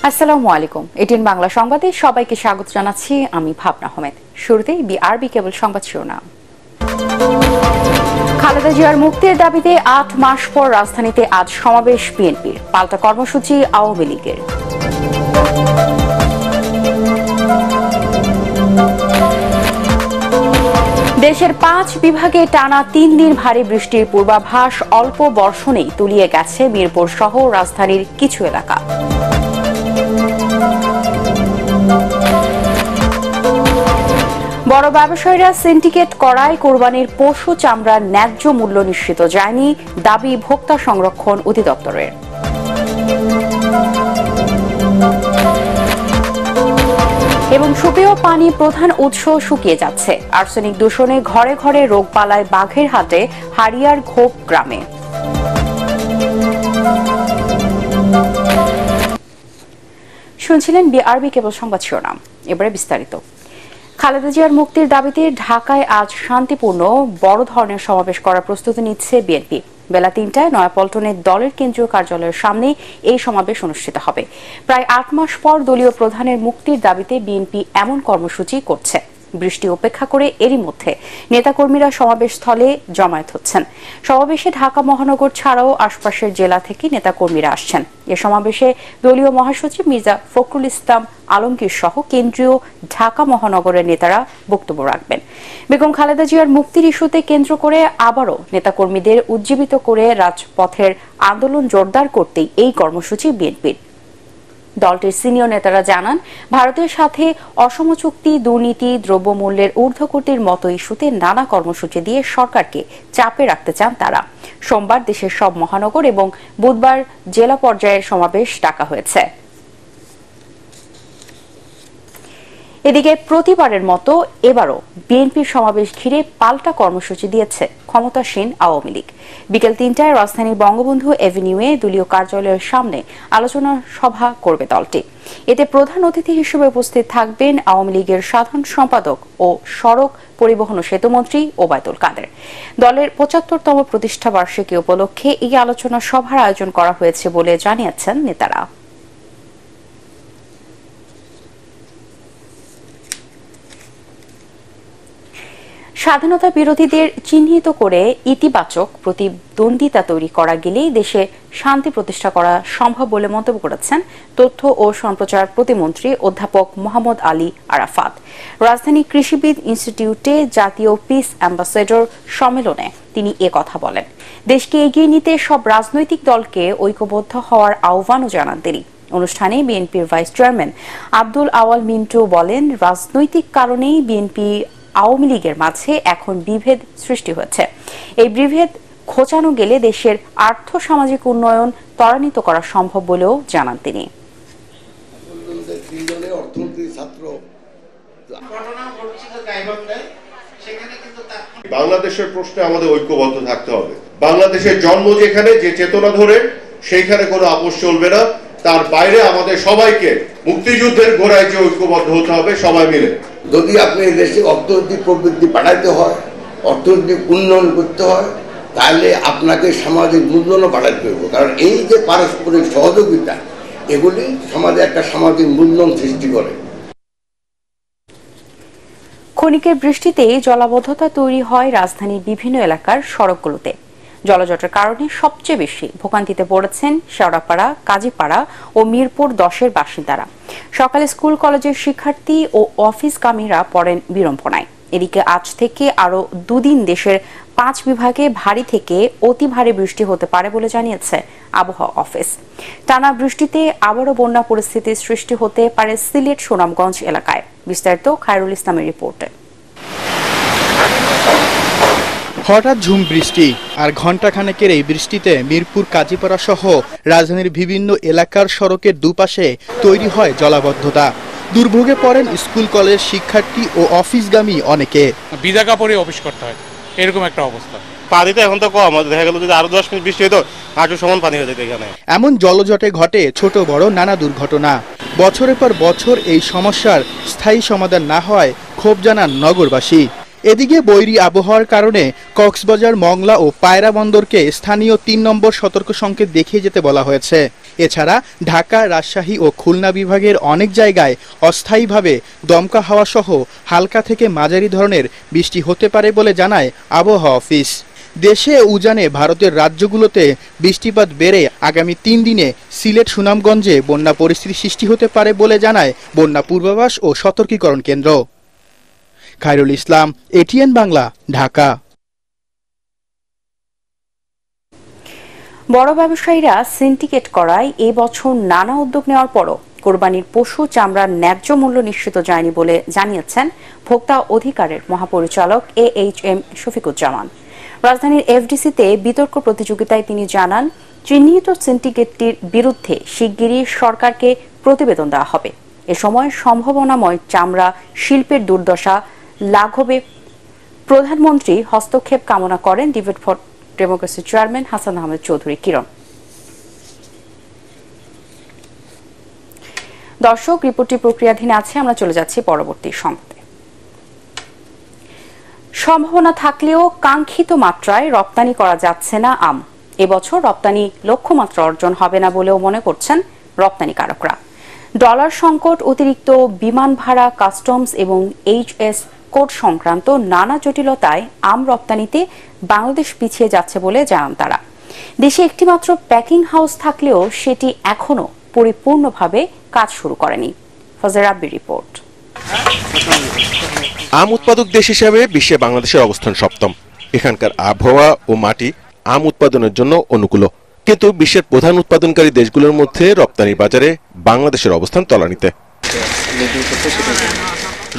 আসসালামু আলাইকুম। এটিএন বাংলা সংবাদে সবাইকে স্বাগত জানাচ্ছি আমি ভাবনা আহমেদ। শুরুতেই বিআরবি কেবল সংবাদ শিরোনাম। খালেদা জিয়ার মুক্তির দাবিতে ৮ মাস পর রাজধানীতে আজ সমাবেশ বিএনপির, পাল্টা কর্মসূচি আওয়ামী লীগের। দেশের ৫ বিভাগে টানা ৩ দিন ভারী বৃষ্টির পূর্বাভাস, অল্প বর্ষণেই তলিয়ে গেছে মিরপুর সহ রাজধানীর কিছু এলাকা। বড় ব্যবসায়ীরা সিন্ডিকেট করায় কোরবানির পশু চামড়ার ন্যায্য মূল্য নিশ্চিত যায়নি, দাবি ভোক্তা সংরক্ষণ অধিদপ্তরের। এবং সুপেয় পানি প্রধান উৎস শুকিয়ে যাচ্ছে, আর্সেনিক দূষণে ঘরে ঘরে রোগবালায় বাঘের হাতে হারিয়ার ঘোপ গ্রামে। শুনছিলেন বিআরবি কেবল সংবাদ শিরোনাম, এবারে বিস্তারিত। খালেদা জিয়ার মুক্তির দাবিতে ঢাকায় আজ শান্তিপূর্ণ বড় ধরনের সমাবেশ করার প্রস্তুতি নিচ্ছে বিএনপি। বেলা ৩টায় নয়াপল্টনের দলের কেন্দ্রীয় কার্যালয়ের সামনে এই সমাবেশ অনুষ্ঠিত হবে। প্রায় ৮ মাস পর দলীয় প্রধানের মুক্তির দাবিতে বিএনপি এমন কর্মসূচি করছে। বৃষ্টি উপেক্ষা করে এরই মধ্যে নেতাকর্মীরা সমাবেশস্থলে জমায়েত হচ্ছেন। সমাবেশে ঢাকা মহানগর ছাড়াও আশপাশের জেলা থেকে নেতাকর্মীরা আসছেন। এ সমাবেশে দলীয় মহাসচিব মির্জা ফখরুল ইসলাম আলমগীর সহ কেন্দ্রীয় ঢাকা মহানগরের নেতারা বক্তব্য রাখবেন। বেগম খালেদা জিয়ার মুক্তির ইস্যুতে কেন্দ্র করে আবারও নেতাকর্মীদের উজ্জীবিত করে রাজপথের আন্দোলন জোরদার করতেই এই কর্মসূচি বিএনপির। দলটির সিনিয়র নেতারা জানান, ভারতের সাথে অসম চুক্তি, দুর্নীতি, দ্রব্যমূল্যের ঊর্ধ্বগতির মতো ইস্যুতে নানা কর্মসূচি দিয়ে সরকারকে চাপে রাখতে চান তারা। সোমবার দেশের সব মহানগর এবং বুধবার জেলা পর্যায়ের সমাবেশ ডাকা হয়েছে। এদিকে প্রতিবারের মতো এবারও বিএনপির সমাবেশ ঘিরে পাল্টা কর্মসূচি দিয়েছে ক্ষমতাসীন আওয়ামী লীগ। বিকেল ৩টায় রাজধানীর বঙ্গবন্ধু এভিনিউয়ে দলীয় কার্যালয়ের সামনে আলোচনা সভা করবে দলটি। এতে প্রধান অতিথি হিসেবে উপস্থিত থাকবেন আওয়ামী লীগের সাধারণ সম্পাদক ও সড়ক পরিবহন ও সেতুমন্ত্রী ওবায়দুল কাদের। দলের ৭৫তম প্রতিষ্ঠা বার্ষিকী উপলক্ষে এই আলোচনা সভার আয়োজন করা হয়েছে বলে জানিয়েছেন নেতারা। স্বাধীনতা বিরোধীদের চিহ্নিত করে ইতিবাচক প্রতিদ্বন্দ্বিতা তৈরি করা গেলেই দেশে শান্তি প্রতিষ্ঠা করা সম্ভব বলে মন্তব্য করেছেন তথ্য ও সম্প্রচার প্রতিমন্ত্রী অধ্যাপক মোহাম্মদ আলী আরাফাত। রাজধানী কৃষিবিদ ইনস্টিটিউটে জাতীয় পিস অ্যাম্বাসেডর সম্মেলনে তিনি কথা বলেন। দেশকে এগিয়ে নিতে সব রাজনৈতিক দলকে ঐক্যবদ্ধ হওয়ার আহ্বানও জানান তিনি। অনুষ্ঠানে বিএনপির ভাইস চেয়ারম্যান আব্দুল আওয়াল মিন্টু বলেন, রাজনৈতিক কারণেই বিএনপি আওয়ামী লীগের মাঝে এখন বিভেদ সৃষ্টি হয়েছে। এই বিভেদ ঘোচানো গেলে দেশের আর্থ সামাজিক উন্নয়ন ত্বরান্বিত করা সম্ভব বলেও জানান তিনি। বাংলাদেশের প্রশ্নে আমাদের ঐক্যবদ্ধ থাকতে হবে। বাংলাদেশের জন্ম যেখানে, যে চেতনা ধরে, সেইখানে কোনো আপোষ চলবে না। তার বাইরে আমাদের সবাইকে মুক্তিযুদ্ধের গোড়ায় যে ঐক্যবদ্ধ হতে হবে সবাই মিলে। যদি আপনি দেশে অর্থনৈতিক প্রবৃদ্ধি বাড়াইতে হয়, অর্থনৈতিক উন্নয়ন করতে হয়, তাহলে আপনাকে সামাজিক মূল্যায়নও বাড়াইতে হবে। কারণ এই যে পারস্পরিক সহযোগিতা, এগুলি সমাজে একটা সামাজিক মূল্যায়ন সৃষ্টি করে। ক্ষণিকের বৃষ্টিতে জলাবদ্ধতা তৈরি হয় রাজধানীর বিভিন্ন এলাকার সড়কগুলোতে। জলজটের কারণে সবচেয়ে বেশি ভোগান্তিতে পড়েছেন শেওড়াপাড়া, কাজীপাড়া ও মিরপুর ১০-এর বাসিন্দারা। সকালে স্কুল কলেজের শিক্ষার্থী ও অফিসগামীরা পড়েন বিড়ম্বনায়। এদিকে আজ থেকে আরও ২ দিন দেশের ৫ বিভাগে ভারী থেকে অতি ভারী বৃষ্টি হতে পারে বলে জানিয়েছে আবহাওয়া অফিস। টানা বৃষ্টিতে আবারও বন্যা পরিস্থিতির সৃষ্টি হতে পারে সিলেট, সুনামগঞ্জ এলাকায়। বিস্তারিত খায়রুল ইসলামের রিপোর্টে। হঠাৎ ঝুম বৃষ্টি আর ঘণ্টাখানেকের এই বৃষ্টিতে মিরপুর, কাজীপাড়া সহ রাজধানীর বিভিন্ন এলাকার সড়কের দুপাশে তৈরি হয় জলাবদ্ধতা। দুর্ভোগে পড়েন স্কুল কলেজ শিক্ষার্থী ও অফিসগামী অনেকে। ভিজা কাপড়ে অফিস করতে হয়, এরকম একটা অবস্থা। পানি তো এখন তো কম, দেখা গেল যদি আরো 10 মিনিট বৃষ্টি হতো হাঁটু সমান পানি হয়ে যেত এখানে। এমন জলজটে ঘটে ছোট বড় নানা দুর্ঘটনা। বছরের পর বছর এই সমস্যার স্থায়ী সমাধান না হয় ক্ষোভ জানান নগরবাসী। এদিকে বৈরী আবহাওয়ার কারণে কক্সবাজার, মংলা ও পায়রা বন্দরকে স্থানীয় ৩ নম্বর সতর্ক সংকেত দেখিয়ে যেতে বলা হয়েছে। এছাড়া ঢাকা, রাজশাহী ও খুলনা বিভাগের অনেক জায়গায় অস্থায়ীভাবে দমকা হাওয়া সহ হালকা থেকে মাঝারি ধরনের বৃষ্টি হতে পারে বলে জানায় আবহাওয়া অফিস। দেশে উজানে ভারতের রাজ্যগুলোতে বৃষ্টিপাত বেড়ে আগামী ৩ দিনে সিলেট, সুনামগঞ্জে বন্যা পরিস্থিতি সৃষ্টি হতে পারে বলে জানায় বন্যা পূর্বাভাস ও সতর্কীকরণ কেন্দ্র। খায়রুল ইসলাম, এটিএন বাংলা, ঢাকা। বড় ব্যবসায়ীরা সিন্ডিকেট করায় এবছর নানা উদ্যোগ নেওয়ার পরও কোরবানির পশু চামড়ার ন্যায্য মূল্য নিশ্চিত যায়নি বলে জানিয়েছেন ভোক্তা অধিকারের মহাপরিচালক AHM শফিকুজ্জামান। রাজধানীর FDC-তে বিতর্ক প্রতিযোগিতায় তিনি জানান, চিহ্নিত সিন্ডিকেটটির বিরুদ্ধে শিগগিরই সরকারকে প্রতিবেদন দেওয়া হবে। এ সময় সম্ভাবনাময় চামড়া শিল্পের দুর্দশা লাঘবে প্রধানমন্ত্রী হস্তক্ষেপ কামনা করেন debate for democracy chairman Hasan Ahmed Chowdhury Kiron. দর্শক, রিপোর্টটি প্রক্রিয়াধীন আছে, আমরা চলে যাচ্ছি পরবর্তী সংবাদে। সম্ভাবনা থাকলেও কাঙ্ক্ষিত মাত্রায় রপ্তানি করা যাচ্ছে না আম। এবছর রপ্তানি লক্ষ্যমাত্রা অর্জন হবে না বলেও মনে করছেন রপ্তানিকারকরা। ডলার সংকট, অতিরিক্ত বিমান ভাড়া, কাস্টমস এবং HS কোড সংক্রান্ত নানা জটিলতায় আম রপ্তানিতে বাংলাদেশ পিছিয়ে যাচ্ছে বলে জানান তারা। দেশে একটিমাত্র প্যাকিং হাউস থাকলেও সেটি এখনো পরিপূর্ণভাবে কাজ শুরু করেনি। ফজর রাব্বির রিপোর্ট। আম উৎপাদক দেশ হিসেবে বিশ্বে বাংলাদেশের অবস্থান সপ্তম। এখানকার আবহাওয়া ও মাটি আম উৎপাদনের জন্য অনুকূল, কিন্তু বিশ্বের প্রধান উৎপাদনকারী দেশগুলোর মধ্যে রপ্তানির বাজারে বাংলাদেশের অবস্থান তলানিতে।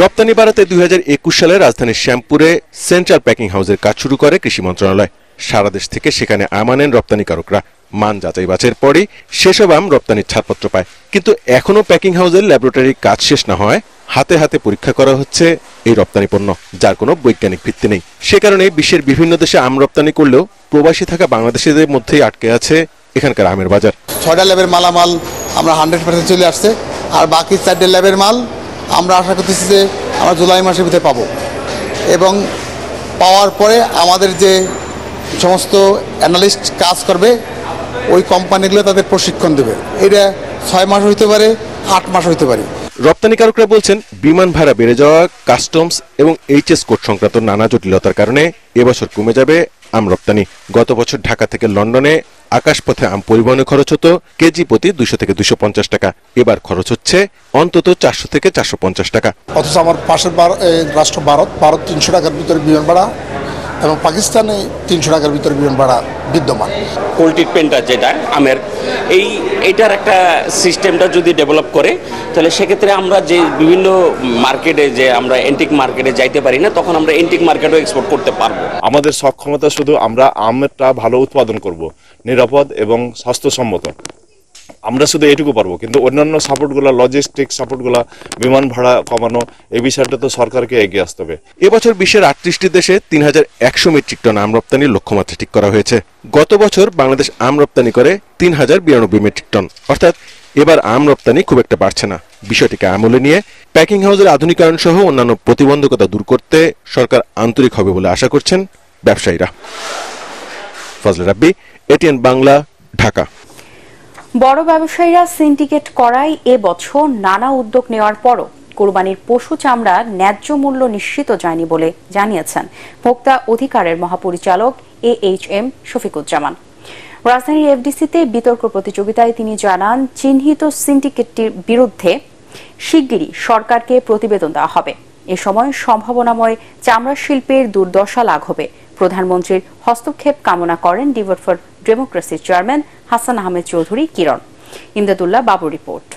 রপ্তানি বাড়াতে 2021 সালে রাজধানীর শ্যামপুরে সেন্ট্রাল প্যাকিং হাউসের কাজ শুরু করে কৃষি মন্ত্রণালয়। সারা দেশ থেকে সেখানে আম আনেন রপ্তানিকারকরা। মান যাচাই বাছাইয়ের পরই সেসব আম রপ্তানির ছাড়পত্র পায়, কিন্তু এখনো প্যাকিং হাউসের ল্যাবরেটরির কাজ শেষ না হয় হাতে হাতে পরীক্ষা করা হচ্ছে এই রপ্তানি পণ্য, যার কোনো বৈজ্ঞানিক ভিত্তি নেই। সে কারণে বিশ্বের বিভিন্ন দেশে আম রপ্তানি করলেও প্রবাসী থাকা বাংলাদেশিদের মধ্যেই আটকে আছে এখানকার আমের বাজার। 6টা ল্যাবের মালামাল আমরা 100% চলে আসছে, আর বাকি 4টে ল্যাবের মাল আমরা আশা করতেছি যে আমরা জুলাই মাসের ভিতরে পাবো, এবং পাওয়ার পরে আমাদের যে সমস্ত অ্যানালিস্ট কাজ করবে ওই কোম্পানিগুলো তাদের প্রশিক্ষণ দেবে। এটা 6 মাস হইতে পারে, 8 মাস হইতে পারে। রপ্তানিকারকরা বলছেন, বিমান ভাড়া বেড়ে যাওয়া, কাস্টমস এবং HS কোড সংক্রান্ত নানা জটিলতার কারণে এবছর কমে যাবে আম রপ্তানি। গত বছর ঢাকা থেকে লন্ডনে আকাশপথে আম পরিবহনে খরচ হতো কেজি প্রতি 200 থেকে 250 টাকা। এবার খরচ হচ্ছে অন্তত 400 থেকে 450 টাকা। অথচ আমার পাশের রাষ্ট্র ভারত 300 টাকার ভিতরে বিমান ভাড়া, এবং পাকিস্তানে 300 টাকার ভিতরে বিমান ভাড়া বিদ্যমান। কোল্ড ট্রিটমেন্টটা যেটা আমের, এইটার একটা সিস্টেমটা যদি ডেভেলপ করে, তাহলে সেক্ষেত্রে আমরা যে বিভিন্ন মার্কেটে যে আমরা এন্টিক মার্কেটে যাইতে পারি না, তখন আমরা এন্টিক মার্কেটও এক্সপোর্ট করতে পারবো। আমাদের সক্ষমতা শুধু আমরা আমটা ভালো উৎপাদন করব, নিরাপদ এবং স্বাস্থ্যসম্মত, আমরা শুধু এটুকু পারবো। কিন্তু অন্যান্য সাপোর্টগুলো, লজিস্টিক সাপোর্টগুলো, বিমান ভাড়া কমানো, এই বিষয়টা তো সরকারকে এগিয়ে আসতে হবে। এবছর বিশ্বের 38টি দেশে 3100 মেট্রিক টন আম রপ্তানির লক্ষ্যমাত্রা ঠিক করা হয়েছে। গত বছর বাংলাদেশ আম রপ্তানি করে 3092 মেট্রিক টন, অর্থাৎ এবার আম রপ্তানি খুব একটা বাড়ছে না। বিষয়টিকে আমলে নিয়ে প্যাকিং হাউসের আধুনিকায়ন সহ অন্যান্য প্রতিবন্ধকতা দূর করতে সরকার আন্তরিক হবে বলে আশা করছেন ব্যবসায়ীরা। ফজল রাব্বি, এটিএন বাংলা, ঢাকা। বড় ব্যবসায়ীরা সিন্ডিকেট করায় এবছর নানা উদ্যোগ নেওয়ার পরও কোরবানির পশু চামড়ার ন্যায্য মূল্য নিশ্চিত যায়নি বলে জানিয়েছেন ভোক্তা অধিকারের মহাপরিচালক AHM শফিকুজ্জামান। রাজধানীর FDC-তে বিতর্ক প্রতিযোগিতায় তিনি জানান, চিহ্নিত সিন্ডিকেটটির বিরুদ্ধে শিগগিরই সরকারকে প্রতিবেদন দেওয়া হবে। এ সময় সম্ভাবনাময় চামড়া শিল্পের দুর্দশা লাঘবে প্রধানমন্ত্রীর হস্তক্ষেপ কামনা করেন debate for democracy chairman Hasan Ahmed Chowdhury Kiron. Imdadullah Babu report.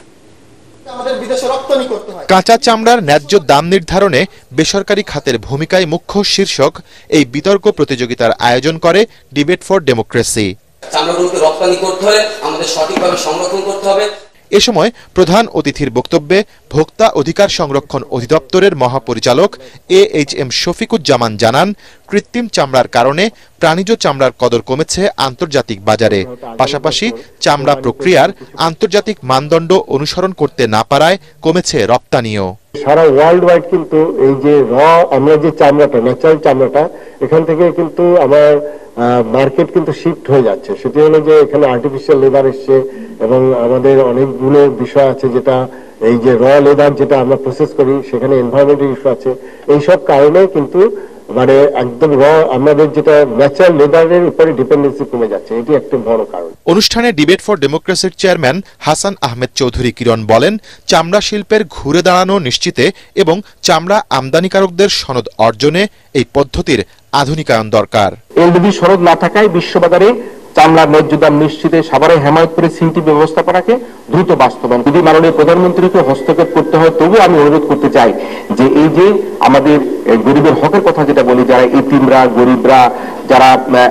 কাঁচা চামড়ার ন্যায্য দাম নির্ধারণে বেসরকারি খাতের ভূমিকায় মুখ্য শীর্ষক এই বিতর্ক প্রতিযোগিতার আয়োজন করে ডিবেট ফর ডেমোক্রেসি। চামড়াগুলোকে রপ্তানি করতে হলে আমাদের সঠিকভাবে সংরক্ষণ করতে হবে। এ সময় প্রধান অতিথির বক্তব্যে ভোক্তা অধিকার সংরক্ষণ অধিদপ্তরের মহাপরিচালক AHM শফিকুজ্জামান জানান, কৃত্রিম চামড়ার কারণে প্রাণীজ চামড়ার কদর কমেছে আন্তর্জাতিক বাজারে। পাশাপাশি চামড়া প্রক্রিয়ার আন্তর্জাতিক মানদণ্ড অনুসরণ করতে না পারায় কমেছে রপ্তানিও। সারা ওয়ার্ল্ড ওয়াইড কিন্তু এই যে আমরা যে চামড়াটা, ন্যাচারাল চামড়াটা, এখান থেকে কিন্তু আমার মার্কেট কিন্তু শিফট হয়ে যাচ্ছে। সেটি হলো যে এখানে আর্টিফিশিয়াল লেদার এসছে এবং আমাদের অনেকগুলো বিষয় আছে, যেটা এই যে লেদার যেটা আমরা প্রসেস করি সেখানে এনভায়রনমেন্টাল ইস্যু আছে। এইসব কারণে কিন্তু মানে একদম আমাদের যেটা ন্যাচারাল লেদারের উপরে ডিপেন্ডেন্সি কমে যাচ্ছে, এটি একটা বড় কারণ। অনুষ্ঠানে ডিবেট ফর ডেমোক্রেসির চেয়ারম্যান হাসান আহমেদ চৌধুরী কিরণ বলেন, চামড়া শিল্পের ঘুরে দাঁড়ানো নিশ্চিতে এবং চামড়া আমদানিকারকদের সনদ অর্জনে এই পদ্ধতির আধুনিকায়ন দরকার। এলডিবি সনদ না থাকায় বিশ্ববাজারে চামড়ার ন্যায্য দাম নিশ্চিতে সাভারে হেমায়তপুরে সিটি ব্যবস্থাপনাকে দ্রুত বাস্তবায়ন। যদি মাননীয় প্রধানমন্ত্রীকে হস্তক্ষেপ করতে হয়, তবু আমি অনুরোধ করতে চাই যে এই যে আমাদের গরিবের হকের কথা যেটা বলি, যারা এতিমরা, গরিবরা, যারা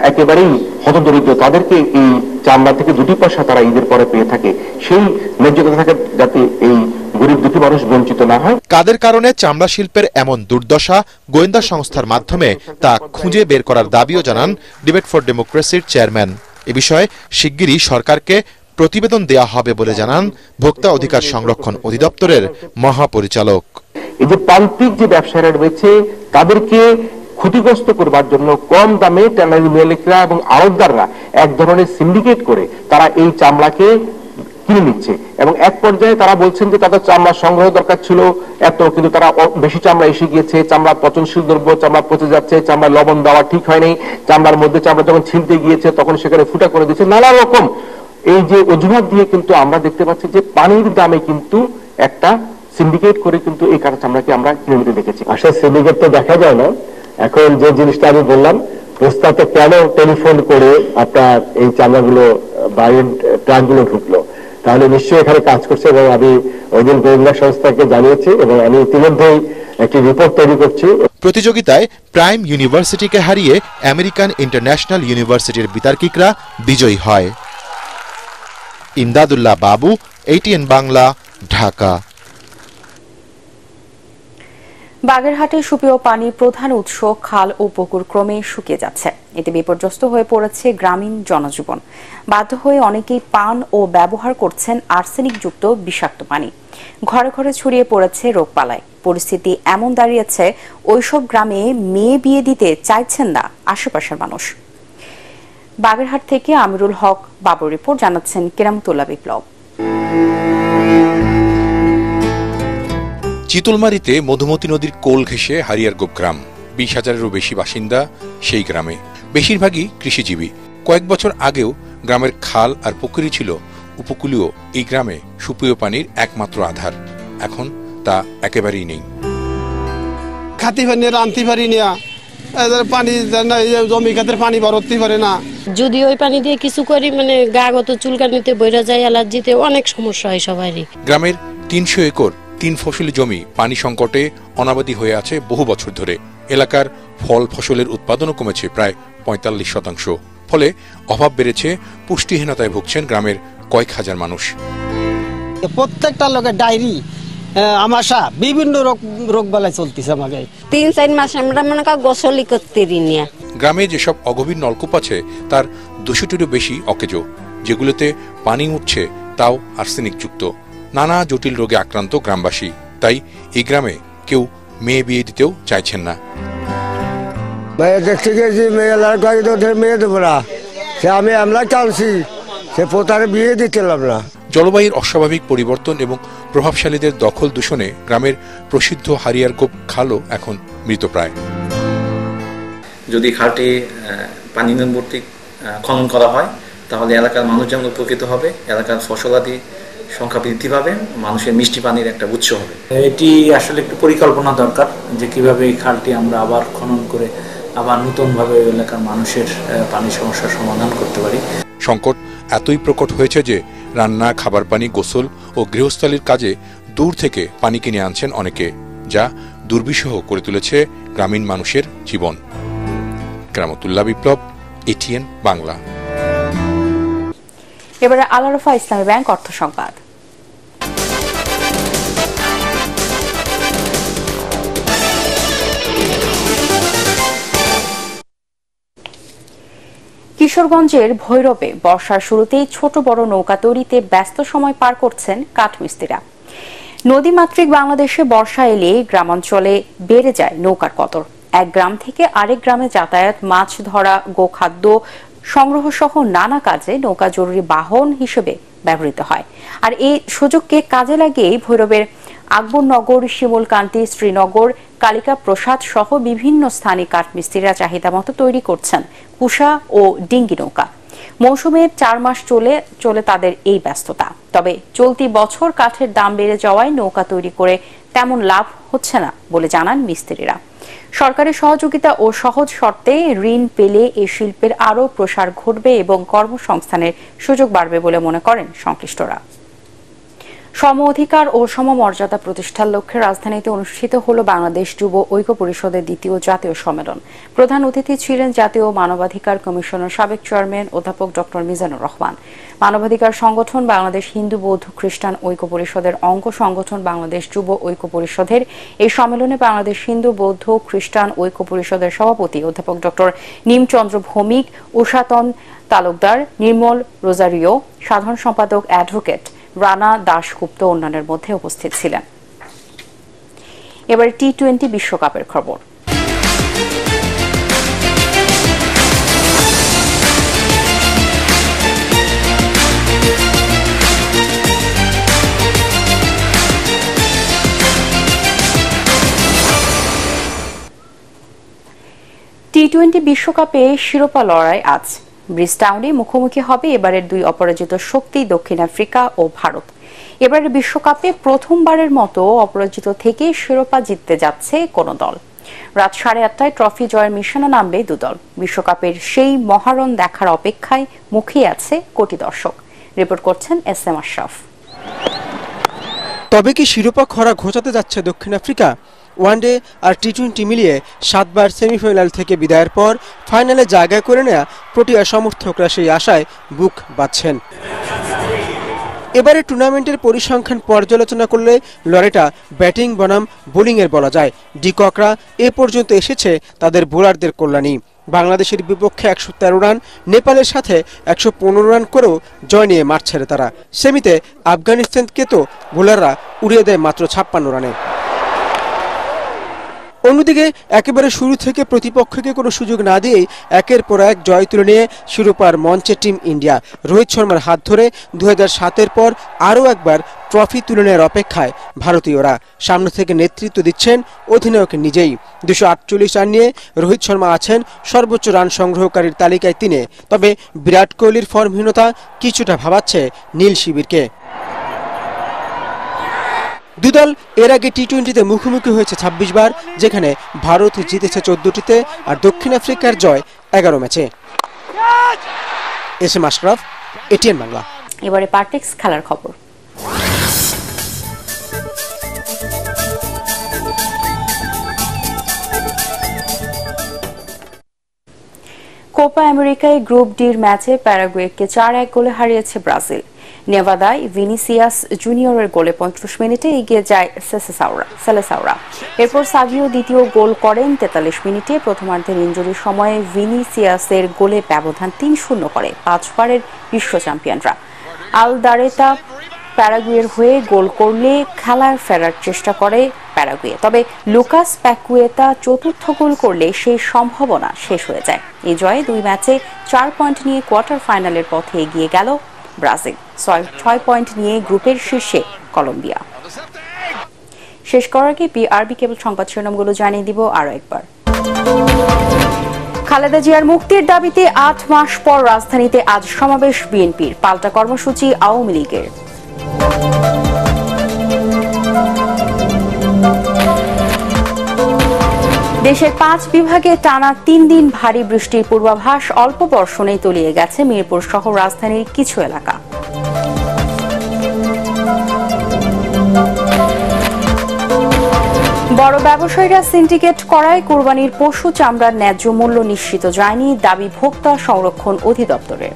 একেবারেই হতদরিদ্র, তাদেরকে এই চামড়া থেকে 2 পয়সা তারা ঈদের পরে পেয়ে থাকে, সেই ন্যায্যতা থাকে যাতে এই গরিব দুঃখী মানুষ বঞ্চিত না হয়। কাদের কারণে চামড়া শিল্পের এমন দুর্দশা, গোয়েন্দা সংস্থার মাধ্যমে তা খুঁজে বের করার দাবিও জানান ডিবেট ফর ডেমোক্রেসির চেয়ারম্যান। এ বিষয়ে শিগগিরই সরকারকে প্রতিবেদন দেয়া হবে বলে জানান ভোক্তা অধিকার সংরক্ষণ অধিদপ্তরের মহাপরিচালক। এই যে প্রান্তিক যে ব্যবসায়ীরা রয়েছে, তাদেরকে ক্ষতিগ্রস্ত করবার জন্য কম দামে ট্যানারি মালিকরা এবং আড়তদাররা এক ধরনের সিন্ডিকেট করে তারা এই চামড়াকে কিনে নিচ্ছে এবং এক পর্যায়ে তারা বলছেন যে তাদের চামড়া সংগ্রহ দরকার ছিল এত, কিন্তু তারা বেশি চামড়া এসে গিয়েছে, চামড়া পচনশীল দ্রব্য, চামড়া পচে যাচ্ছে, চামড়া লবণ দেওয়া ঠিক হয়নি, চামড়ার মধ্যে চামড়া যখন ছিলতে গিয়েছে তখন সেখানে ফুটা করে দিচ্ছে, নানা রকম এই যে অজুহাত দিয়ে কিন্তু আমরা দেখতে পাচ্ছি যে পানির দামে কিন্তু একটা সিন্ডিকেট করে কিন্তু এই কাটা চামড়াকে আমরা কিনে নিতে দেখেছি। আসলে সিন্ডিকেট তো দেখা যায় না। এখন যে জিনিসটা আমি বললাম, প্রস্তাবটা কেন টেলিফোন করে আপনার এই চামড়াগুলো বাইরের ট্রাকগুলো ঢুকলো, তাহলে নিশ্চয়ই এখানে কাজ করছে এবং আমি ওই দিন গোয়েন্দা সংস্থাকে জানিয়েছি এবং আমি ইতিমধ্যেই একটি রিপোর্ট তৈরি করছি। প্রতিযোগিতায় প্রাইম ইউনিভার্সিটিকে হারিয়ে আমেরিকান ইন্টারন্যাশনাল ইউনিভার্সিটির বিতার্কিকরা বিজয়ী হয়। ইমদাদুল্লাহ বাবু, ATN বাংলা, ঢাকা। বাগেরহাটে সুপেয় পানি প্রধান উৎস খাল ও পুকুর ক্রমে শুকিয়ে যাচ্ছে। এতে বিপর্যস্ত হয়ে পড়েছে গ্রামীণ জনজীবন। বাধ্য হয়ে অনেকেই পান ও ব্যবহার করছেন আর্সেনিকযুক্ত বিষাক্ত পানি। ঘরে ঘরে ছড়িয়ে পড়েছে রোগবালাই। পরিস্থিতি এমন দাঁড়িয়েছে, ওইসব গ্রামে মেয়ে বিয়ে দিতে চাইছেন না আশেপাশের মানুষ। বাগেরহাট থেকে আমিরুল হক বাবুর রিপোর্ট, জানাচ্ছেন কেরামতুল্লাহ বিপ্লব। চিতলমারীতে মধুমতি নদীর কোল ঘেঁষে হারিয়ারগোপ গ্রাম। 20,000-এরও বেশি বাসিন্দা সেই গ্রামে, বেশিরভাগই কৃষিজীবী। কয়েক বছর আগেও গ্রামের খাল আর পুকুরই ছিল উপকূলীয় এই গ্রামে সুপেয় পানির একমাত্র আধার। এখন তা একেবারেই নেই। খাতি পানি রান্তি পারি না, পানি জমি খাতের পানি ভরতে পারে না। যদি ওই পানি দিয়ে কিছু করি মানে গাগত চুলকানিতে বইরা যায়, অ্যালার্জিতে অনেক সমস্যা হয় সবারই। গ্রামের 300 একর 3 ফসলি জমি পানি সংকটে অনাবাদী হয়ে আছে বহু বছর ধরে। এলাকার ফল ফসলের উৎপাদনও কমেছে প্রায় 45%। ফলে অভাব বেড়েছে, পুষ্টিহীনতায় ভুগছেন গ্রামের কয়েক হাজার মানুষ। প্রত্যেকটা লোকের ডায়রি, আমাশা, বিভিন্ন রোগ বালাই চলতেছে। আমাকে 3-4 মাস আমরা মনে করি গোসলই করতে ঋণী। গ্রামে যেসব অগভীর নলকূপ আছে তার 200-টিরও বেশি অকেজো। যেগুলোতে পানি উঠছে তাও আর্সেনিক যুক্ত। নানা জটিল রোগে আক্রান্ত গ্রামবাসী। তাই এই গ্রামে কেউ মেয়ে বিয়ে দিতেও চাইছেন না। দেখতে গেছি মেয়ে লড়কাকে তো মেয়ে দেবো না, সে আমি আমরা চালছি, সে পোতারে বিয়ে দিতেলাম না। জলবায়ুর অস্বাভাবিক পরিবর্তন এবং প্রভাবশালীদের দখল দূষণে গ্রামের প্রসিদ্ধ হারিয়ারগোপ খালও এখন মৃতপ্রায়। যদি খালটি পানি নিম্নবর্তী খনন করা হয় তাহলে এলাকার মানুষজন উপকৃত হবে, এলাকার ফসলাদি সংখ্যা বৃদ্ধি পাবে, মানুষের মিষ্টি পানির একটা উৎস হবে। এটি আসলে একটু পরিকল্পনা দরকার যে কিভাবে এই খালটি আমরা আবার খনন করে আবার নতুনভাবে এলাকার মানুষের পানি সমস্যার সমাধান করতে পারি। সংকট এতই প্রকট হয়েছে যে রান্না, খাবার পানি, গোসল ও গৃহস্থালির কাজে দূর থেকে পানি কিনে আনছেন অনেকে, যা দুর্বিষহ করে তুলেছে গ্রামীণ মানুষের জীবন। কেরামতুল্লাহ বিপ্লব, ATN বাংলা। এবারে আল আরাফা ইসলামী ব্যাংক অর্থ সংবাদ। কিশোরগঞ্জের ভৈরবে বর্ষার শুরুতেই ছোট বড় নৌকা তৈরিতে ব্যস্ত সময় পার করছেন কাঠমিস্ত্রিরা। নদীমাতৃক বাংলাদেশে বর্ষা এলে গ্রামাঞ্চলে বেড়ে যায় নৌকার কদর। এক গ্রাম থেকে আরেক গ্রামে যাতায়াত, মাছ ধরা, গোখাদ্য সংগ্রহ সহ নানা কাজে নৌকা জরুরি বাহন হিসেবে ব্যবহৃত হয়। আর এই সুযোগকে কাজে লাগিয়ে ভৈরবের আকবরনগর, শিমুলকান্তি, শ্রীনগর, কালিকা প্রসাদ সহ বিভিন্ন স্থানে কাঠমিস্ত্রিরা চাহিদা মতো তৈরি করছেন কুশা ও ডিঙ্গি নৌকা। মৌসুমের 4 মাস চলে তাদের এই ব্যস্ততা। তবে চলতি বছর কাঠের দাম বেড়ে যাওয়ায় নৌকা তৈরি করে তেমন লাভ হচ্ছে না বলে জানান মিস্ত্রিরা। সরকারি সহযোগিতা ও সহজ শর্তে ঋণ পেলে এই শিল্পের আরও প্রসার ঘটবে এবং কর্মসংস্থানের সুযোগ বাড়বে বলে মনে করেন সংশ্লিষ্টরা। সম অধিকার ও সমমর্যাদা প্রতিষ্ঠার লক্ষ্যে রাজধানীতে অনুষ্ঠিত হল বাংলাদেশ যুব ঐক্য পরিষদের দ্বিতীয় জাতীয় সম্মেলন। প্রধান অতিথি ছিলেন জাতীয় মানবাধিকার কমিশনের সাবেক চেয়ারম্যান অধ্যাপক ডক্টর মিজানুর রহমান। মানবাধিকার সংগঠন বাংলাদেশ হিন্দু বৌদ্ধ খ্রিস্টান ঐক্য পরিষদের অঙ্গ সংগঠন বাংলাদেশ যুব ঐক্য পরিষদের এই সম্মেলনে বাংলাদেশ হিন্দু বৌদ্ধ খ্রিস্টান ঐক্য পরিষদের সভাপতি অধ্যাপক ডক্টর নিমচন্দ্র ভৌমিক, উষাতন তালুকদার, নির্মল রোজারিও, সাধারণ সম্পাদক অ্যাডভোকেট রানা দাশগুপ্ত অন্যান্যের মধ্যে উপস্থিত ছিলেন। এবারে টি-20 বিশ্বকাপের খবর। টি-20 বিশ্বকাপে শিরোপা লড়াই আজ ব্রিজটাউনে মুখোমুখি হবে এবারের 2 অপরাজিত শক্তি দক্ষিণ আফ্রিকা ও ভারত। এবারের বিশ্বকাপে প্রথমবারের মতো অপরাজিত থেকে শিরোপা জিততে যাচ্ছে কোন দল। রাত 8:30টায় ট্রফি জয়ের মিশনে নামবে 2 দল। বিশ্বকাপের সেই মহারণ দেখার অপেক্ষায় মুখিয়ে আছে কোটি দর্শক। রিপোর্ট করছেন এস.এম. আশরাফ। তবে কি শিরোপা খরা ঘোচাতে যাচ্ছে দক্ষিণ আফ্রিকা? ওয়ানডে আর টি-20 মিলিয়ে 7 বার সেমিফাইনাল থেকে বিদায়ের পর ফাইনালে জায়গা করে নেয়া প্রোটিয়া সমর্থকরা সেই আশায় বুক বাঁধছেন। এবারে টুর্নামেন্টের পরিসংখ্যান পর্যালোচনা করলে লড়াইটা ব্যাটিং বনাম বোলিংয়ের বলা যায়। ডিককরা এ পর্যন্ত এসেছে তাদের বোলারদের কল্যাণী। বাংলাদেশের বিপক্ষে 113 রান, নেপালের সাথে 115 রান করেও জয় নিয়ে মাঠ ছেড়ে তারা। সেমিতে আফগানিস্তানকে তো বোলাররা উড়িয়ে দেয় মাত্র 56 রানে। অন্যদিকে একেবারে শুরু থেকে প্রতিপক্ষকে কোনো সুযোগ না দিয়েই একের পর এক জয় তুলে নিয়ে শিরোপার মঞ্চে টিম ইন্ডিয়া। রোহিত শর্মার হাত ধরে 2007-এর পর আরও একবার ট্রফি তুলে নেওয়ার অপেক্ষায় ভারতীয়রা। সামনে থেকে নেতৃত্ব দিচ্ছেন অধিনায়ক নিজেই। 248 রান নিয়ে রোহিত শর্মা আছেন সর্বোচ্চ রান সংগ্রহকারীর তালিকায় 3-এ। তবে বিরাট কোহলির ফর্মহীনতা কিছুটা ভাবাচ্ছে নীল শিবিরকে। দুদল এর আগে টি-20তে মুখোমুখি হয়েছে 26 বার, যেখানে ভারত জিতেছে 14টিতে আর দক্ষিণ আফ্রিকার জয় 11 ম্যাচে। এস.এম. আশরাফ, এটিএন বাংলা। এবারে পার্টেক্স খেলার খবর। কোপা আমেরিকায় গ্রুপ ডির ম্যাচে প্যারাগুয়েকে 4-1 গোলে হারিয়েছে ব্রাজিল। নেভাদায় ভিনিসিয়াস জুনিয়রের গোলে 35 মিনিটে এগিয়ে যায় সেলেসাওরা। এরপর সাভিও দ্বিতীয় গোল করেন 43 মিনিটে। প্রথমার্ধের ইনজুরির সময়ে ভিনিসিয়াসের গোলে ব্যবধান 3-0 করে 5 বারের বিশ্ব চ্যাম্পিয়নরা। আলদারেতা প্যারাগুয়ের হয়ে গোল করলে খেলায় ফেরার চেষ্টা করে প্যারাগুয়ে। তবে লুকাস প্যাকুয়েতা চতুর্থ গোল করলে সেই সম্ভাবনা শেষ হয়ে যায়। এই জয়ে 2 ম্যাচে 4 পয়েন্ট নিয়ে কোয়ার্টার ফাইনালের পথে এগিয়ে গেল ব্রাজিল। 6 পয়েন্ট নিয়ে গ্রুপের শীর্ষে কলম্বিয়া। শেষ করার আগে বিআরবি কেবল সংবাদ শিরোনামগুলো জানিয়ে দিব আরো একবার। খালেদা জিয়ার মুক্তির দাবিতে 8 মাস পর রাজধানীতে আজ সমাবেশ বিএনপির। পাল্টা কর্মসূচি আওয়ামী লীগের। দেশের 5 বিভাগে টানা 3 দিন ভারী বৃষ্টির পূর্বাভাস। অল্প বর্ষণেই তলিয়ে গেছে মিরপুর সহ রাজধানীর কিছু এলাকা। বড় ব্যবসায়ীরা সিন্ডিকেট করায় কোরবানির পশু চামড়ার ন্যায্য মূল্য নিশ্চিত যায়নি, দাবি ভোক্তা সংরক্ষণ অধিদপ্তরের।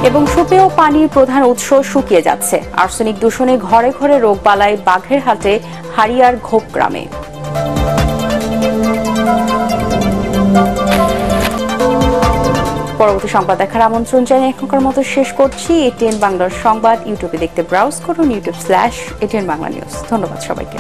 এবং সুপেয় পানির প্রধান উৎস শুকিয়ে যাচ্ছে। আর্সেনিক দূষণে ঘরে ঘরে রোগবালাই বাঘেরহাটে, হারিয়ার ঘোপ গ্রামে। পরবর্তী সংবাদ দেখার আমন্ত্রণ জানিয়ে এখনকার মতো শেষ করছি। এটিএন বাংলার সংবাদ ইউটিউবে দেখতে ব্রাউজ করুন youtube.com/ATN Bangla News। ধন্যবাদ সবাইকে।